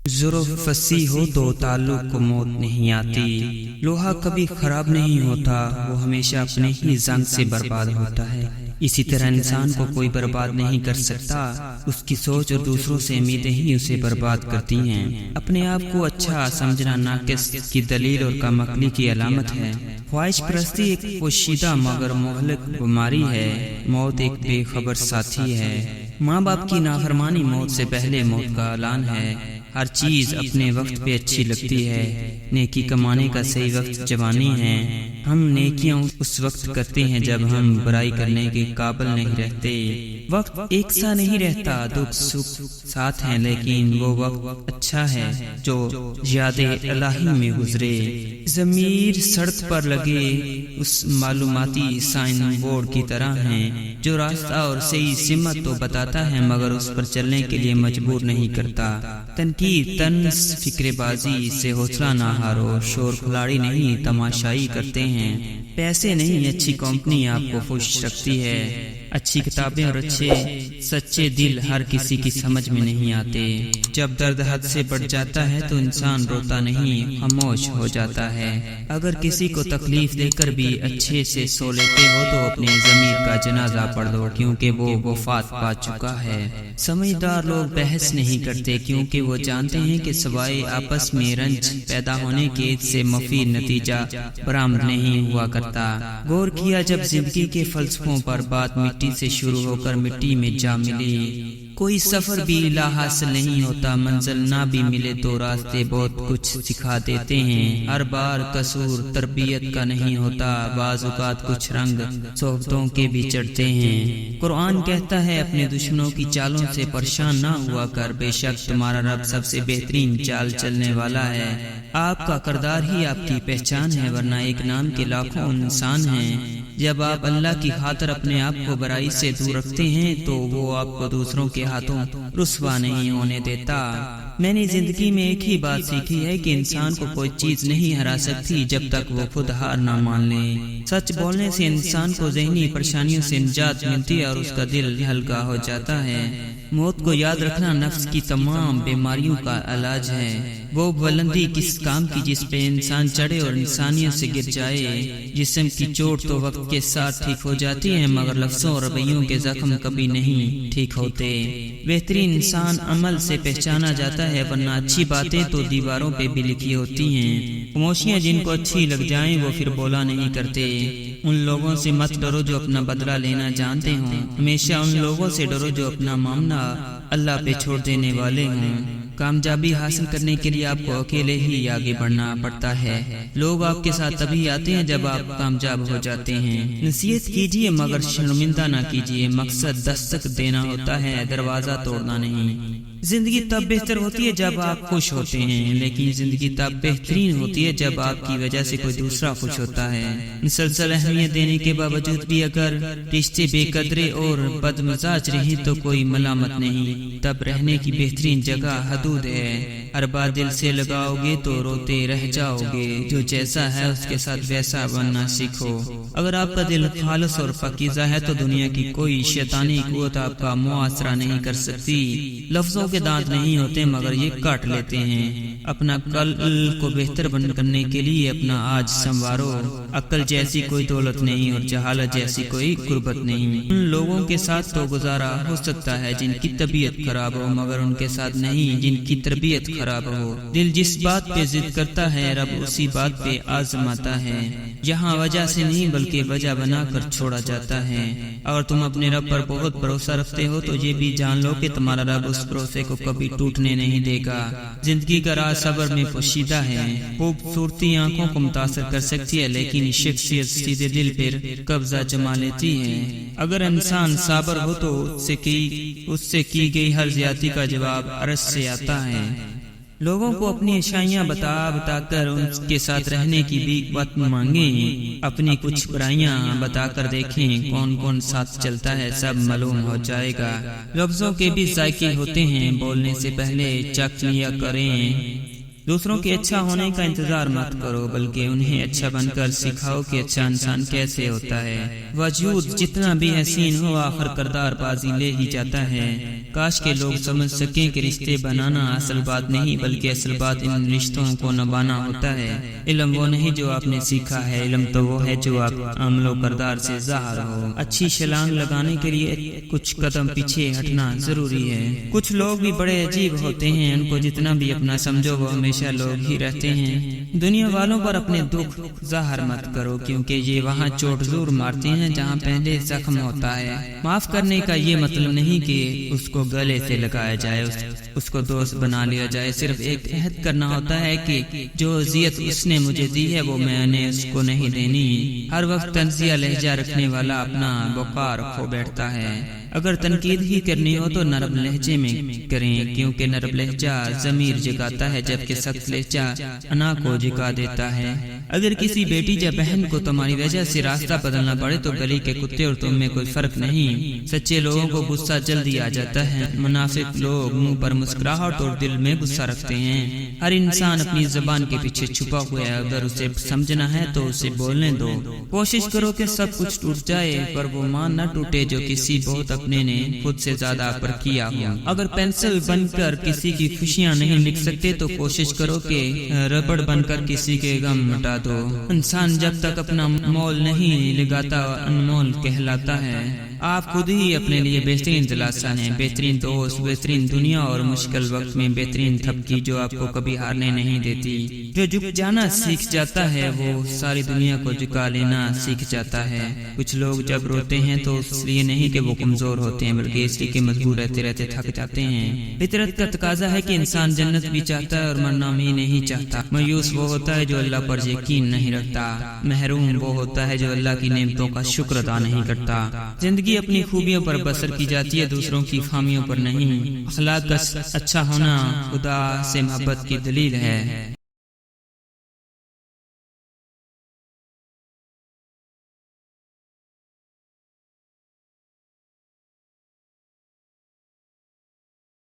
ظرف فصیح ہو تو تعلق کو موت نہیں آتی۔ لوہا کبھی خراب نہیں ہوتا، وہ ہمیشہ اپنے ہی زنگ سے برباد ہوتا ہے۔ اسی طرح انسان کو کوئی برباد نہیں کر سکتا، اس کی سوچ اور دوسروں سے امیدیں ہی اسے برباد کرتی ہیں۔ اپنے آپ کو اچھا سمجھنا ناقص کی دلیل اور کم عقلی کی علامت ہے۔ خواہش پرستی ایک پوشیدہ مگر مہلک بیماری ہے۔ موت ایک بے خبر ساتھی ہے۔ ماں باپ کی نافرمانی موت سے پہلے موت کا اعلان ہے۔ ہر چیز اپنے وقت پہ اچھی لگتی ہے۔ نیکی کمانے کا صحیح وقت جوانی ہے۔ ہم نیکیاں اس وقت کرتے ہیں جب ہم برائی کرنے کے قابل نہیں رہتے۔ وقت ایک سا نہیں رہتا، دکھ سکھ ساتھ ہیں، لیکن وہ وقت اچھا ہے جو یاد الہی میں گزرے۔ ضمیر سڑک پر لگے اس معلوماتی سائن بورڈ کی طرح ہیں جو راستہ اور صحیح سمت تو بتاتا ہے مگر اس پر چلنے کے لیے مجبور نہیں کرتا۔ تنقید، طنز، فکر بازی سے حوصلہ نہ ہارو۔ شور کھلاڑی نہیں، تماشائی کرتے ہیں۔ پیسے نہیں، اچھی کمپنی آپ کو خوش رکھتی ہے۔ اچھی کتابیں اور اچھے سچے دل ہر کسی کی سمجھ میں نہیں آتے۔ جب درد حد سے بڑھ جاتا ہے تو انسان روتا نہیں، خاموش ہو جاتا ہے۔ اگر کسی کو تکلیف دے کر بھی اچھے سے سو لیتے ہو تو اپنے ضمیر کا جنازہ پڑھ دو، کیونکہ وہ وفات پا چکا ہے۔ سمجھدار لوگ بحث نہیں کرتے کیونکہ وہ جانتے ہیں کہ سوائے آپس میں رنج پیدا ہونے کے سے مفید نتیجہ برآمد نہیں ہوا کرتا۔ غور کیا جب زندگی کے فلسفوں پر بات مٹی سے شروع ہو کر مٹی میں جا ملی۔ کوئی سفر بھی لا حاصل نہیں ہوتا، منزل نہ بھی ملے تو راستے بہت کچھ سکھا دیتے ہیں۔ ہر بار قصور تربیت کا نہیں ہوتا، بعض اوقات کچھ رنگ صحبتوں کے بھی چڑھتے ہیں۔ قرآن کہتا ہے اپنے دشمنوں کی چالوں سے پریشان نہ ہوا کر، بے شک تمہارا رب سب سے بہترین چال چلنے والا ہے۔ آپ کا کردار ہی آپ کی پہچان ہے، ورنہ ایک نام کے لاکھوں انسان ہیں۔ جب آپ اللہ کی خاطر اپنے آپ کو برائی سے دور رکھتے ہیں تو وہ آپ کو دوسروں کے ہاتھوں رسوا نہیں ہونے دیتا۔ میں نے زندگی میں ایک ہی بات سیکھی ہے کہ انسان کو کوئی چیز نہیں ہرا سکتی جب تک وہ خود ہار نہ مان لے۔ سچ بولنے سے انسان کو ذہنی پریشانیوں سے نجات ملتی ہے اور اس کا دل ہلکا ہو جاتا ہے۔ موت کو یاد رکھنا نفس کی تمام بیماریوں کا علاج ہے۔ وہ بلندی کس کام کی جس پہ انسان چڑھے اور انسانیت سے گر جائے۔ جسم کی چوٹ تو وقت کے ساتھ ٹھیک ہو جاتی ہے مگر لفظوں اور رویوں کے زخم کبھی نہیں ٹھیک ہوتے۔ بہترین انسان عمل سے پہچانا جاتا ہے، ورنہ اچھی باتیں تو دیواروں پہ بھی لکھی ہوتی ہیں۔ خاموشیاں جن کو اچھی لگ جائیں وہ پھر بولا نہیں کرتے۔ ان لوگوں سے مت ڈرو جو اپنا بدلہ لینا جانتے ہوں، ہمیشہ ان لوگوں سے ڈرو جو اپنا معاملہ اللہ پہ چھوڑ دینے والے ہوں۔ کامیابی حاصل کرنے کے لیے آپ کو اکیلے ہی آگے بڑھنا پڑتا ہے۔ لوگ آپ کے ساتھ تبھی آتے ہیں جب آپ کامیاب ہو جاتے ہیں۔ نصیحت کیجیے مگر شرمندہ نہ کیجیے، مقصد دستک دینا ہوتا ہے، دروازہ توڑنا نہیں۔ زندگی تب بہتر ہوتی ہے جب آپ خوش ہوتے ہیں، لیکن زندگی تب بہترین ہوتی ہے جب آپ کی وجہ سے کوئی دوسرا خوش ہوتا ہے۔ مسلسل اہمیت دینے کے باوجود بھی اگر رشتے بے قدرے اور بد مزاج رہے تو کوئی ملامت نہیں، تب رہنے کی بہترین جگہ حدود ہے۔ ہر بار دل سے لگاؤ گے تو روتے رہ جاؤ گے۔ جو جیسا ہے اس کے ساتھ ویسا بننا سیکھو۔ اگر آپ کا دل خالص اور پاکیزہ ہے تو دنیا کی کوئی شیطانی قوت آپ کا محاصرہ نہیں کر سکتی۔ لفظوں کے دانت نہیں ہوتے مگر یہ کاٹ لیتے ہیں۔ اپنا کل کو بہتر کرنے کے لیے اپنا آج سنوارو۔ عقل جیسی کوئی دولت نہیں اور جہالت جیسی کوئی قربت نہیں۔ ان لوگوں کے ساتھ تو گزارا ہو سکتا ہے جن کی طبیعت خراب ہو، مگر ان کے ساتھ نہیں جن کی تربیت خراب ہو۔ دل جس بات پہ ضد کرتا ہے رب اسی بات پہ آزماتا ہے۔ یہاں وجہ سے نہیں بلکہ وجہ بنا کر چھوڑا جاتا ہے۔ اگر تم اپنے رب پر بہت بھروسہ رکھتے ہو تو یہ بھی جان لو کہ تمہارا رب اس بھروسے کو کبھی ٹوٹنے نہیں دے گا۔ زندگی کا راز صبر میں پوشیدہ ہے۔ خوبصورتی آنکھوں کو متاثر کر سکتی ہے لیکن شخصیت سیدھے دل پر قبضہ جما لیتی ہے۔ اگر انسان صابر ہو تو اس سے کی گئی ہر زیادتی کا جواب عرض سے آتا ہے۔ لوگوں کو اپنی اچھائیاں بتا کر ان کے ساتھ رہنے کی بھی بات مانگیں۔ اپنی کچھ برائیاں بتا کر دیکھیں کون کون ساتھ چلتا ہے، سب معلوم ہو جائے گا۔ لفظوں کے بھی ذائقے ہوتے ہیں، بولنے سے پہلے چکھ لیا کریں۔ دوسروں کے اچھا ہونے کا انتظار مت کرو، بلکہ انہیں اچھا بن کر سکھاؤ کہ اچھا انسان کیسے ہوتا ہے۔ وجود جتنا بھی حسین ہو آخر کردار بازی لے ہی جاتا ہے۔ کاش کے لوگ سمجھ سکیں کہ رشتے بنانا اصل بات نہیں، بلکہ اصل بات ان رشتوں کو نبھانا ہوتا ہے۔ علم وہ نہیں جو آپ نے سیکھا ہے، علم تو وہ ہے جو آپ عمل و کردار سے ظاہر ہو۔ اچھی چھلانگ لگانے کے لیے کچھ قدم پیچھے ہٹنا ضروری ہے۔ کچھ لوگ بھی بڑے عجیب ہوتے ہیں، ان کو جتنا بھی اپنا سمجھو وہ ہمیشہ لوگ ہی رہتے ہیں۔ دنیا والوں پر اپنے دکھ ظاہر مت کرو، کیونکہ یہ وہاں چوٹ ضرور مارتے ہیں جہاں پہلے زخم ہوتا ہے۔ معاف کرنے کا یہ مطلب نہیں کہ اس کو گلے سے لگایا جائے، اس کو دوست بنا لیا جائے۔ صرف ایک عہد کرنا ہوتا ہے کہ جو اذیت اس نے مجھے دی ہے وہ میں نے اس کو نہیں دینی۔ ہر وقت طنزیہ لہجہ رکھنے والا اپنا وقار کھو بیٹھتا ہے۔ اگر تنقید ہی کرنی ہو تو نرم لہجے میں کریں، کیونکہ نرم لہجہ ضمیر جگاتا ہے، جبکہ سخت لہجہ انا کو جگا دیتا ہے۔ اگر کسی بیٹی یا بہن کو تمہاری وجہ سے راستہ بدلنا پڑے تو گلی کے کتے اور تم میں کوئی فرق نہیں۔ سچے لوگوں کو غصہ جلدی آ جاتا ہے، منافق لوگ منہ پر مسکراہٹ اور دل میں غصہ رکھتے ہیں۔ ہر انسان اپنی زبان کے پیچھے چھپا ہوا ہے، اگر اسے سمجھنا ہے تو اسے بولنے دو۔ کوشش کرو کہ سب کچھ ٹوٹ جائے پر وہ مان نہ ٹوٹے جو کسی بہت اپنے نے خود سے زیادہ پر کیا ہو۔ اگر پینسل بن کر کسی کی خوشیاں نہیں لکھ سکتے تو کوشش کرو کہ ربڑ بن کر کسی کے غم مٹا دو۔ انسان جب تک اپنا مول نہیں لگاتا انمول کہلاتا ہے۔ آپ خود ہی اپنے لیے بہترین دلاسا ہیں، بہترین دوست، بہترین دنیا اور مشکل وقت میں بہترین تھپکی جو آپ کو کبھی ہارنے نہیں دیتی۔ جو جھک جانا سیکھ جاتا ہے وہ ساری دنیا کو جھکا لینا سیکھ جاتا ہے۔ کچھ لوگ جب روتے ہیں تو اس لیے نہیں کہ وہ کمزور ہوتے ہیں، بلکہ اس لیے کہ مجبور رہتے رہتے تھک جاتے ہیں۔ فطرت کا تقاضا ہے کہ انسان جنت بھی چاہتا ہے اور مرنا بھی نہیں چاہتا۔ مایوس وہ ہوتا ہے جو اللہ پر یقین نہیں رکھتا۔ محروم وہ ہوتا ہے جو اللہ کی نعمتوں کا شکر ادا نہیں کرتا۔ زندگی اپنی خوبیوں پر بسر کی جاتی ہے، دوسروں کی خامیوں پر نہیں۔ اخلاق کا اچھا ہونا خدا سے محبت کی دلیل ہے۔